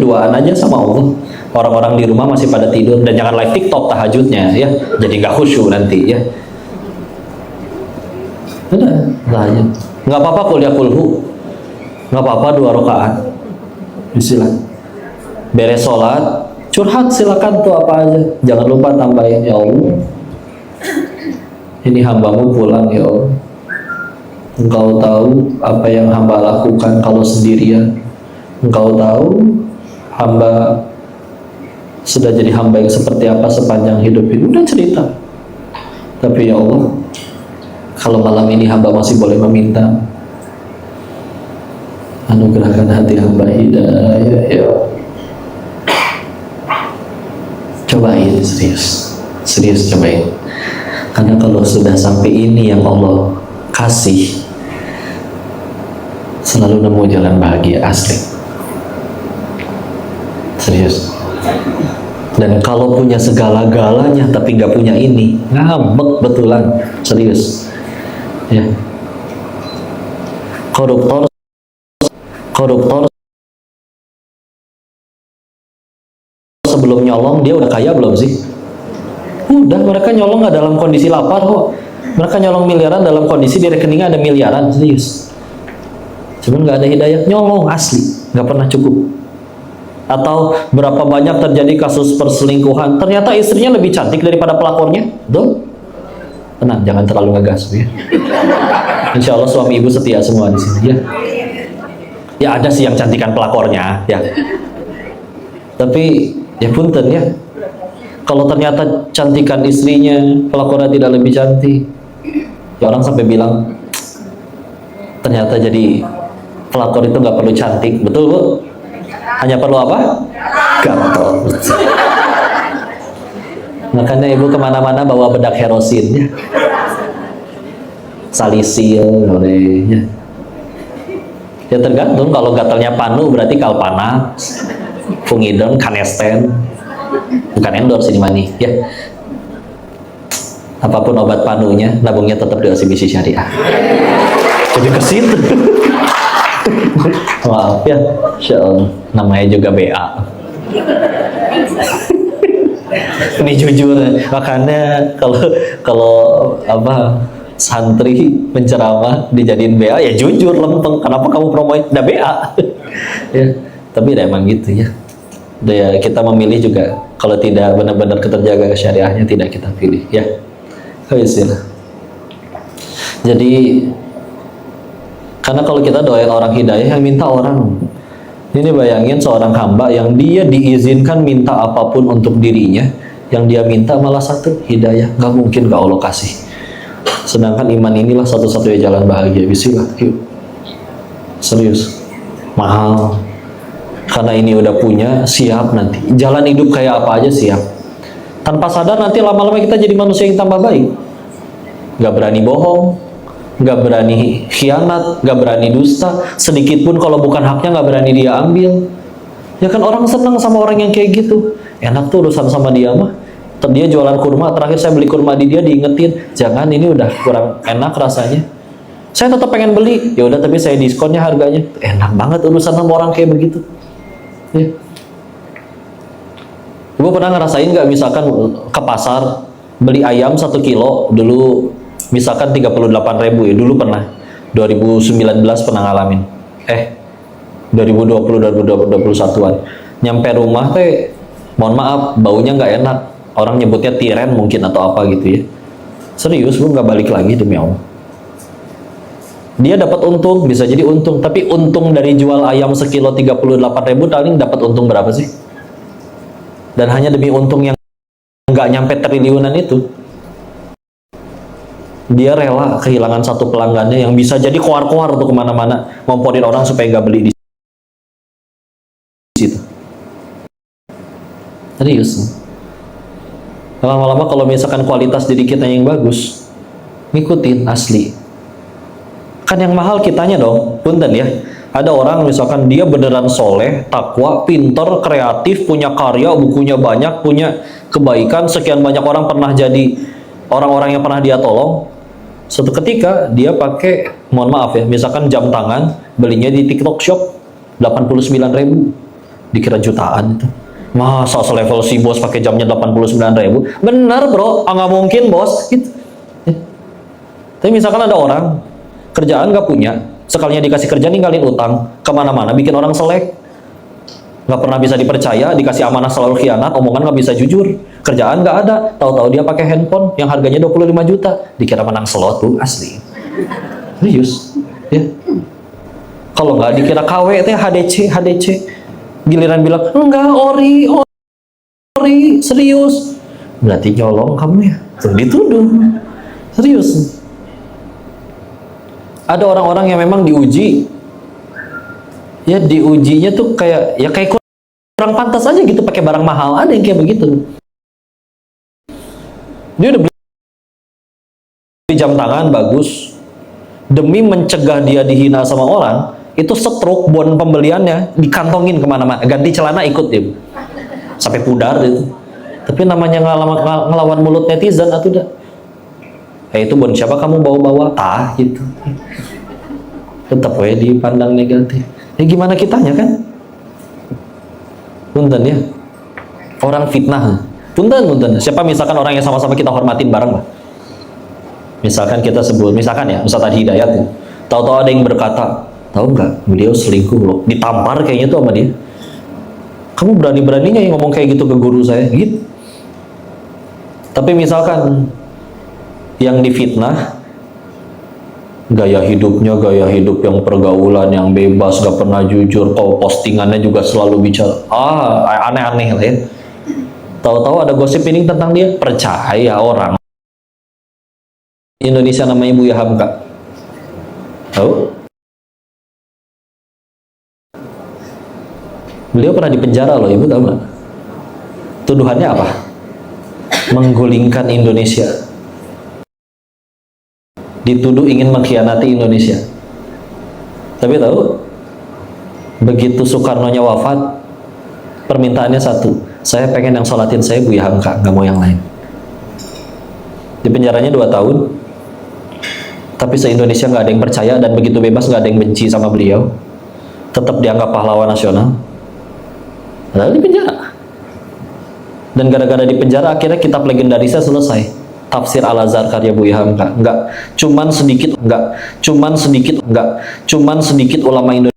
berduaan aja sama Allah. Orang-orang di rumah masih pada tidur, dan jangan live TikTok tahajudnya ya, jadi nggak khusyuk nanti ya. Udah, tahajud. Nggak apa-apa kuliah kulhu, nggak apa-apa 2 rakaat. Bismillah. Beres sholat, curhat silakan tuh apa aja. Jangan lupa tambahin, ya Allah, ini hambamu pulang ya Allah. Engkau tahu apa yang hamba lakukan kalau sendirian. Engkau tahu hamba sudah jadi hamba yang seperti apa sepanjang hidup ini. Udah cerita. Tapi ya Allah, kalau malam ini hamba masih boleh meminta, anugerahkan hati hamba hidayah ya Allah. Cobain, serius cobain. Karena kalau sudah sampai ini yang Allah kasih, selalu nemu jalan bahagia asli. Serius. Dan kalau punya segala-galanya tapi nggak punya ini, ngambek betulan. Serius ya. Koruptor sebelum nyolong dia udah kaya belum sih? Udah, mereka nyolong nggak dalam kondisi lapar kok. Mereka nyolong miliaran dalam kondisi di rekeningnya ada miliaran. Serius. Cuman nggak ada hidayah, nyolong asli, nggak pernah cukup. Atau berapa banyak terjadi kasus perselingkuhan, ternyata istrinya lebih cantik daripada pelakornya. Tuh, tenang, jangan terlalu ngegas ya. Insya Allah suami ibu setia semua di sini ya. Ya ada sih yang cantikan pelakornya ya. Tapi ya punten ya. Kalau ternyata cantikan istrinya, pelakornya tidak lebih cantik, ya orang sampai bilang ternyata jadi pelakor itu nggak perlu cantik, betul Bu? Hanya perlu apa? Gatot. Makanya ibu kemana-mana bawa bedak herosin ya. Salisil, ya. Ya tergantung, kalau gatalnya panu berarti kalpana, fungidon, kanesten. Bukan endorse ini mani ya. Apapun obat panunya, nabungnya tetap di OCBC Syariah. Jadi ke situ. Maaf ya, Insya Allah. Namanya juga BA. Ini jujur, makanya kalau apa santri penceramah dijadiin BA ya jujur lempeng. Kenapa kamu promoin? Udah BA. Ya, tapi udah emang gitu ya. Udah ya, kita memilih juga kalau tidak benar-benar keterjaga ke syariahnya tidak kita pilih ya. Bismillah. Jadi karena kalau kita doain orang hidayah, yang minta orang. Ini bayangin seorang hamba yang dia diizinkan minta apapun untuk dirinya, yang dia minta malah satu, hidayah. Gak mungkin gak Allah kasih. Sedangkan iman inilah satu-satunya jalan bahagia. Bismillah, yuk. Serius. Mahal. Karena ini udah punya, siap nanti. Jalan hidup kayak apa aja siap. Tanpa sadar nanti lama-lama kita jadi manusia yang tambah baik. Gak berani bohong, nggak berani khianat, nggak berani dusta, sedikit pun kalau bukan haknya nggak berani dia ambil. Ya kan orang senang sama orang yang kayak gitu. Enak tuh urusan sama dia mah. Dia jualan kurma, terakhir saya beli kurma di dia diingetin, jangan ini udah kurang enak rasanya. Saya tetap pengen beli, ya udah tapi saya diskonnya harganya. Enak banget urusan sama orang kayak begitu. Ya. Ibu pernah ngerasain nggak misalkan ke pasar beli ayam 1 kilo dulu? Misalkan 38.000 ya, dulu pernah 2019 pernah ngalamin 2020-2021an nyampe rumah teh mohon maaf baunya nggak enak, orang nyebutnya tiren mungkin atau apa gitu ya. Serius Bu, nggak balik lagi demi Allah. Dia dapat untung, bisa jadi untung, tapi untung dari jual ayam sekilo 38.000 paling dapat untung berapa sih? Dan hanya demi untung yang nggak nyampe triliunan itu, dia rela kehilangan satu pelanggannya yang bisa jadi koar-koar untuk kemana-mana, ngomporin orang supaya nggak beli di situ. Serius. Lama-lama kalau misalkan kualitas diri kita yang bagus, ngikutin asli. Kan yang mahal kitanya dong, punten ya. Ada orang misalkan dia beneran soleh, takwa, pinter, kreatif, punya karya, bukunya banyak, punya kebaikan, sekian banyak orang pernah jadi orang-orang yang pernah dia tolong. Suatu ketika dia pakai, mohon maaf ya, misalkan jam tangan belinya di TikTok Shop 89.000, dikira jutaan itu. Masa selevel si bos pakai jamnya 89.000? Bener bro, nggak mungkin bos. Gitu. Ya. Tapi misalkan ada orang kerjaan nggak punya, sekalinya dikasih kerja ninggalin utang, kemana-mana bikin orang selek, nggak pernah bisa dipercaya, dikasih amanah selalu khianat, omongan nggak bisa jujur, kerjaan nggak ada, tahu-tahu dia pakai handphone yang harganya 25 juta, dikira menang slot tuh asli. Serius, ya. Kalau nggak dikira KW teh HDC, giliran bilang enggak ori serius, berarti nyolong kamu ya, tuh dituduh serius. Ada orang-orang yang memang diuji, ya diujinya tuh kayak kurang pantas aja gitu pakai barang mahal, ada yang kayak begitu. Dia udah beli jam tangan bagus, demi mencegah dia dihina sama orang, itu setruk bon pembeliannya dikantongin kemana-mana, ganti celana ikut dia sampai pudar itu. Tapi namanya ngelawan mulut netizen atau udah itu bon siapa kamu bawa-bawa tah gitu, tetap ya dipandang negatif. Ya gimana kitanya kan, punten ya, orang fitnah punten. Siapa misalkan orang yang sama-sama kita hormatin bareng lah, misalkan kita sebut, misalkan ya Ustaz Hidayat ya, tahu-tahu ada yang berkata, tahu nggak beliau selingkuh loh, ditampar kayaknya tuh sama dia. Kamu berani-beraninya yang ngomong kayak gitu ke guru saya gitu. Tapi misalkan yang difitnah gaya hidupnya gaya hidup yang pergaulan yang bebas, gak pernah jujur, kok postingannya juga selalu bicara aneh-aneh lah ya. Tahu-tahu ada gosip ini tentang dia, percaya orang Indonesia namanya Buya Hamka. Tahu? Beliau pernah dipenjara loh, ibu tahu nggak? Tuduhannya apa? Menggulingkan Indonesia. Dituduh ingin mengkhianati Indonesia. Tapi tahu, begitu Soekarno-nya wafat, permintaannya satu, saya pengen yang sholatin saya Buya Hamka, nggak mau yang lain. Di penjaranya 2 tahun, tapi se-Indonesia nggak ada yang percaya, dan begitu bebas nggak ada yang benci sama beliau, tetap dianggap pahlawan nasional. Lalu di penjara. Dan gara-gara di penjara akhirnya kitab legendarisnya selesai. Tafsir Al-Azhar karya Buya Hamka. Enggak cuman sedikit ulama Indonesia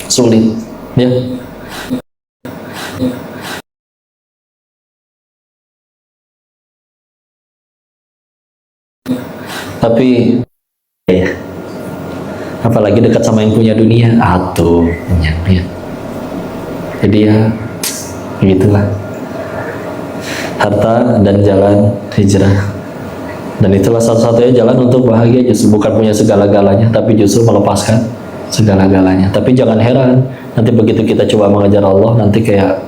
sulit, ya. Tapi ya, apalagi dekat sama yang punya dunia, atuh, ya. Jadi ya, begitulah. Harta dan jalan hijrah. Dan itulah satu-satunya jalan untuk bahagia, justru bukan punya segala-galanya, tapi justru melepaskan segala-galanya. Tapi jangan heran, nanti begitu kita coba mengejar Allah, nanti kayak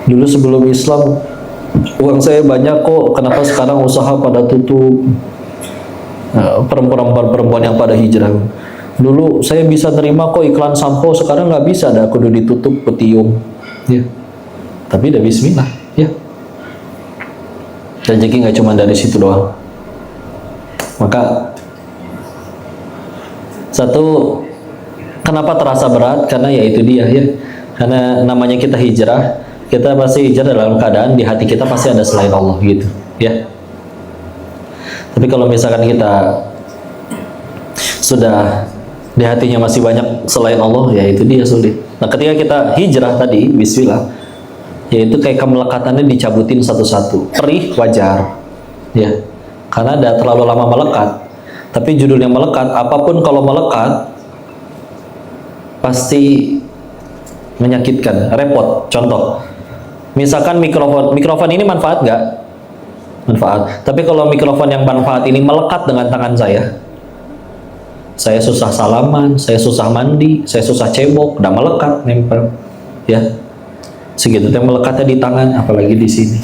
dulu sebelum Islam, uang saya banyak kok, kenapa sekarang usaha pada tutup? Perempuan-perempuan yang pada hijrah, dulu saya bisa terima kok iklan sampo, sekarang nggak bisa, ada kudu ditutup petiung, ya. Tapi udah bismillah, ya. Rezeki nggak cuma dari situ doang. Maka satu, kenapa terasa berat? Karena ya itu dia, ya. Karena namanya kita hijrah, kita pasti hijrah dalam keadaan di hati kita pasti ada selain Allah gitu, ya. Tapi kalau misalkan kita sudah di hatinya masih banyak selain Allah, ya itu dia sulit. Nah, ketika kita hijrah tadi, bismillah, yaitu kayak kemelekatannya dicabutin satu-satu. Perih wajar, ya, karena ada terlalu lama melekat. Tapi judulnya melekat, apapun kalau melekat pasti menyakitkan, repot. Contoh, misalkan mikrofon ini manfaat nggak? Manfaat. Tapi kalau mikrofon yang manfaat ini melekat dengan tangan saya susah salaman, saya susah mandi, saya susah cebok, udah melekat, nempel, ya. Segitu, yang melekatnya di tangan, apalagi di sini.